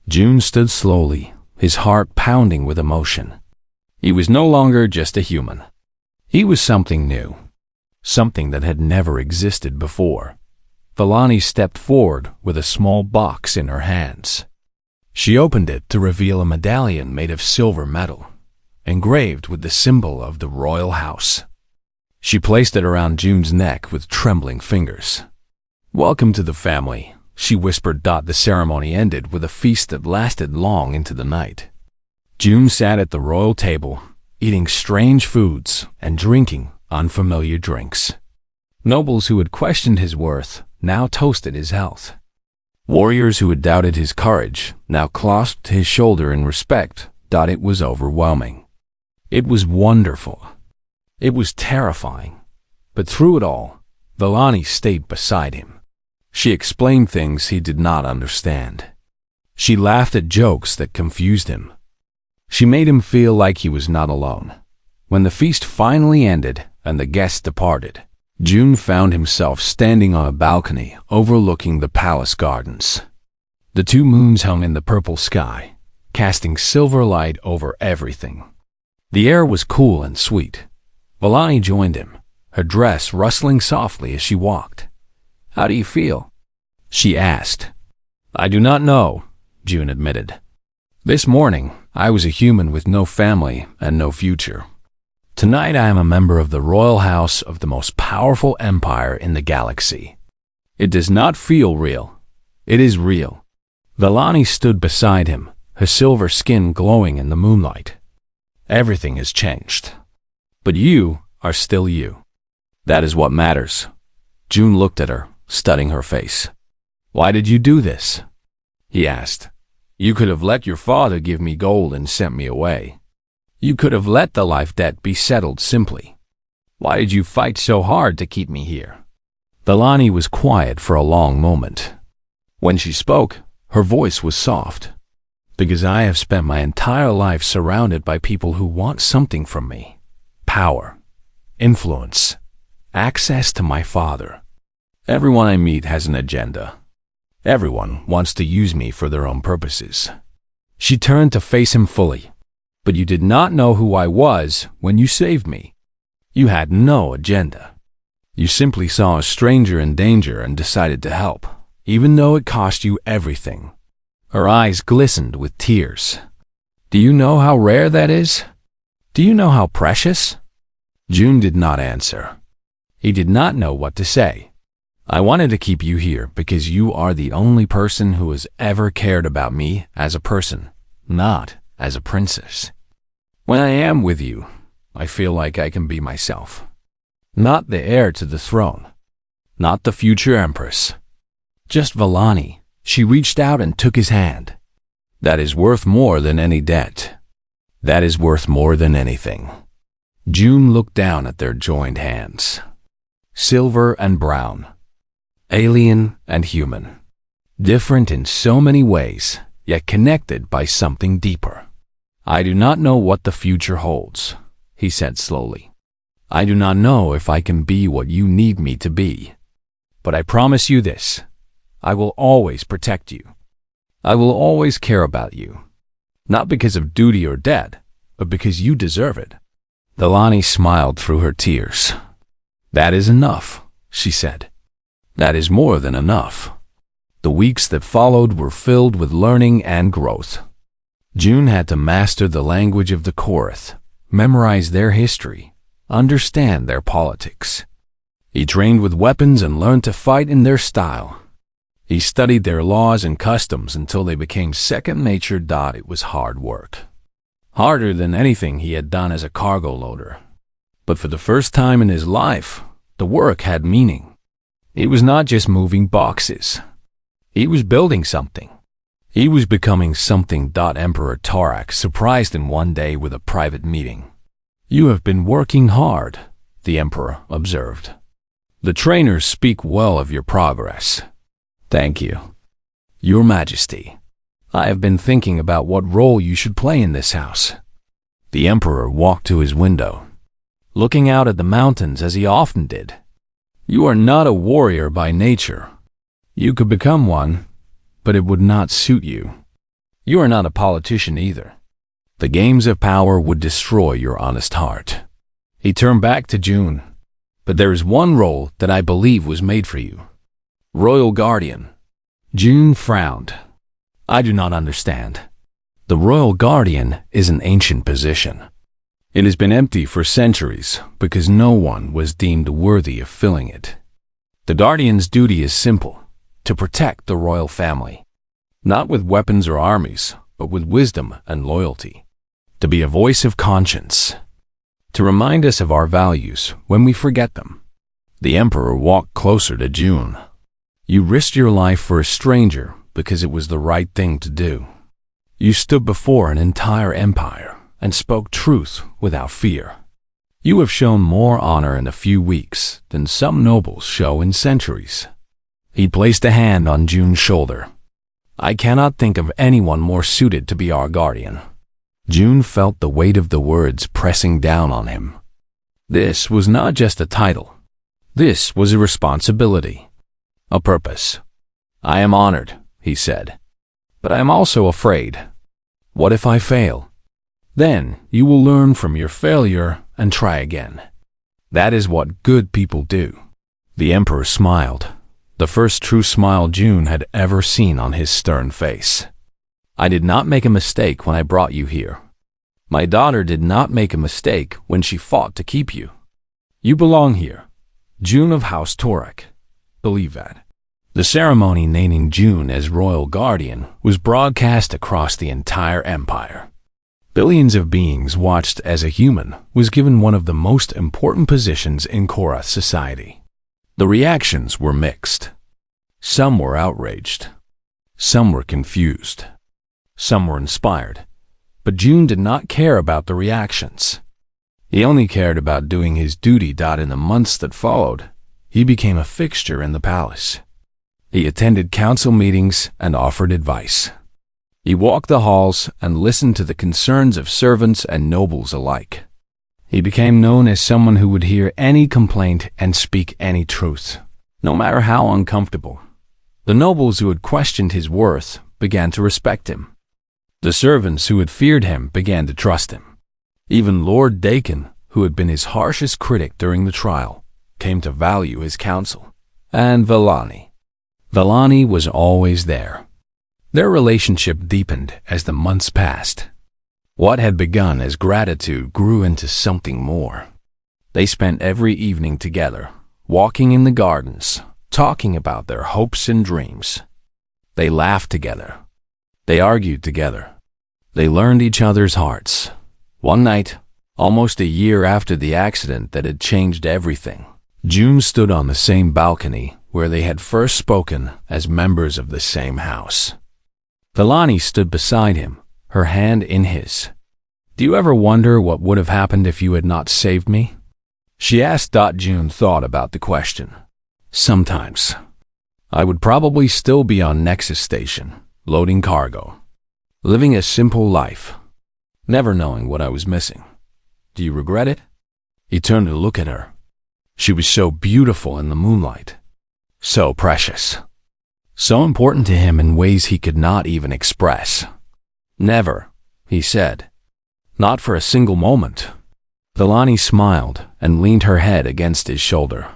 June stood slowly, his heart pounding with emotion. He was no longer just a human. He was something new, something that had never existed before. Villani stepped forward with a small box in her hands. She opened it to reveal a medallion made of silver metal, engraved with the symbol of the royal house. She placed it around June's neck with trembling fingers. Welcome to the family, she whispered. The ceremony ended with a feast that lasted long into the night. June sat at the royal table, eating strange foods and drinking unfamiliar drinks. Nobles who had questioned his worth now toasted his health. Warriors who had doubted his courage now clasped his shoulder in respect. It was overwhelming. It was wonderful. It was terrifying. But through it all, Villani stayed beside him. She explained things he did not understand. She laughed at jokes that confused him. She made him feel like he was not alone. When the feast finally ended and the guests departed, June found himself standing on a balcony overlooking the palace gardens. The two moons hung in the purple sky, casting silver light over everything. The air was cool and sweet. Vellani joined him, her dress rustling softly as she walked. "How do you feel?" she asked. "I do not know," June admitted. "This morning, I was a human with no family and no future. Tonight I am a member of the royal house of the most powerful empire in the galaxy. It does not feel real. It is real." Vellani stood beside him, her silver skin glowing in the moonlight. "Everything has changed. But you are still you. That is what matters." June looked at her, studying her face. "Why did you do this?" he asked. "You could have let your father give me gold and sent me away. You could have let the life debt be settled simply. Why did you fight so hard to keep me here?" Vellani was quiet for a long moment. When she spoke, her voice was soft. "Because I have spent my entire life surrounded by people who want something from me. Power, influence, access to my father. Everyone I meet has an agenda. Everyone wants to use me for their own purposes." She turned to face him fully. "But you did not know who I was when you saved me. You had no agenda. You simply saw a stranger in danger and decided to help, even though it cost you everything." Her eyes glistened with tears. "Do you know how rare that is? Do you know how precious?" June did not answer. He did not know what to say. "I wanted to keep you here because you are the only person who has ever cared about me as a person, not as a princess. When I am with you, I feel like I can be myself. Not the heir to the throne, not the future empress. Just Vellani." She reached out and took his hand. "That is worth more than any debt. That is worth more than anything." June looked down at their joined hands. Silver and brown. Alien and human. Different in so many ways, yet connected by something deeper. "I do not know what the future holds," he said slowly. "I do not know if I can be what you need me to be. But I promise you this. I will always protect you. I will always care about you. Not because of duty or debt, but because you deserve it." Vellani smiled through her tears. "That is enough," she said. "That is more than enough." The weeks that followed were filled with learning and growth. June had to master the language of the Korath, memorize their history, understand their politics. He trained with weapons and learned to fight in their style. He studied their laws and customs until they became second nature. It was hard work. Harder than anything he had done as a cargo loader. But for the first time in his life, the work had meaning. He was not just moving boxes. He was building something. He was becoming something. Emperor Tarak surprised him one day with a private meeting. "You have been working hard," the emperor observed. "The trainers speak well of your progress." "Thank you, Your Majesty. I have been thinking about what role you should play in this house." The emperor walked to his window, looking out at the mountains as he often did. "You are not a warrior by nature. You could become one, but it would not suit you. You are not a politician either. The games of power would destroy your honest heart." He turned back to June. "But there is one role that I believe was made for you. Royal Guardian." June frowned. "I do not understand." The Royal Guardian is an ancient position. It has been empty for centuries because no one was deemed worthy of filling it. The Guardian's duty is simple: to protect the royal family. Not with weapons or armies, but with wisdom and loyalty. To be a voice of conscience. To remind us of our values when we forget them. The emperor walked closer to June. "You risked your life for a stranger because it was the right thing to do. You stood before an entire empire and spoke truth without fear. You have shown more honor in a few weeks than some nobles show in centuries. He placed a hand on June's shoulder. I cannot think of anyone more suited to be our guardian. June felt the weight of the words pressing down on him. This was not just a title. This was a responsibility, a purpose. I am honored, he said, but I am also afraid. What if I fail? Then you will learn from your failure and try again. That is what good people do. The Emperor smiled, the first true smile June had ever seen on his stern face. I did not make a mistake when I brought you here. My daughter did not make a mistake when she fought to keep you. You belong here, June of House Torak. Believe that. The ceremony naming June as royal guardian was broadcast across the entire empire. Billions of beings watched as a human was given one of the most important positions in Korath society. The reactions were mixed. Some were outraged. Some were confused. Some were inspired. But June did not care about the reactions. He only cared about doing his duty. In the months that followed, he became a fixture in the palace. He attended council meetings and offered advice. He walked the halls and listened to the concerns of servants and nobles alike. He became known as someone who would hear any complaint and speak any truth, no matter how uncomfortable. The nobles who had questioned his worth began to respect him. The servants who had feared him began to trust him. Even Lord Dakin, who had been his harshest critic during the trial, came to value his counsel. And Vellani was always there. Their relationship deepened as the months passed. What had begun as gratitude grew into something more. They spent every evening together, walking in the gardens, talking about their hopes and dreams. They laughed together. They argued together. They learned each other's hearts. One night, almost a year after the accident that had changed everything, June stood on the same balcony where they had first spoken as members of the same house. Vellani stood beside him, her hand in his. Do you ever wonder what would have happened if you had not saved me? She asked. June thought about the question. Sometimes. I would probably still be on Nexus Station, loading cargo, living a simple life, never knowing what I was missing. Do you regret it? He turned to look at her. She was so beautiful in the moonlight, so precious, so important to him in ways he could not even express. Never, he said. Not for a single moment. Vellani smiled and leaned her head against his shoulder.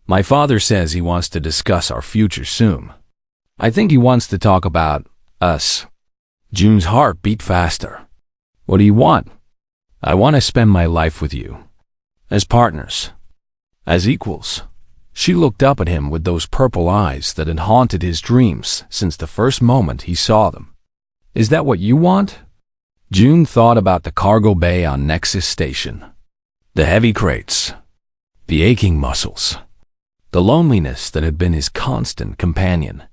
My father says he wants to discuss our future soon. I think he wants to talk about us. June's heart beat faster. What do you want? I want to spend my life with you. As partners. As equals. She looked up at him with those purple eyes that had haunted his dreams since the first moment he saw them. Is that what you want? June thought about the cargo bay on Nexus Station. The heavy crates. The aching muscles. The loneliness that had been his constant companion.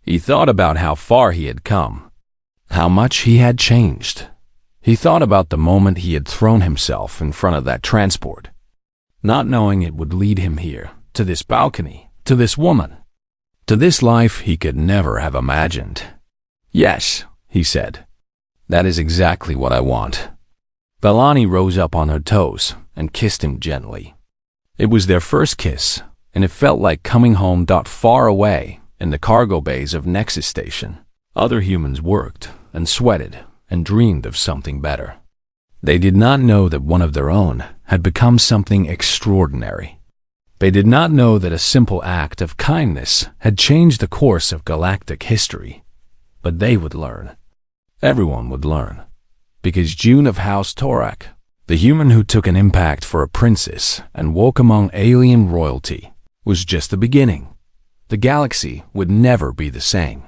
He thought about how far he had come. How much he had changed. He thought about the moment he had thrown himself in front of that transport, not knowing it would lead him here, to this balcony, to this woman, to this life he could never have imagined. Yes, he said. That is exactly what I want. Vellani rose up on her toes and kissed him gently. It was their first kiss, and it felt like coming home. Far away, in the cargo bays of Nexus Station, other humans worked and sweated and dreamed of something better. They did not know that one of their own had become something extraordinary. They did not know that a simple act of kindness had changed the course of galactic history. But they would learn. Everyone would learn. Because June of House Torak, the human who took an impact for a princess and woke among alien royalty, was just the beginning. The galaxy would never be the same.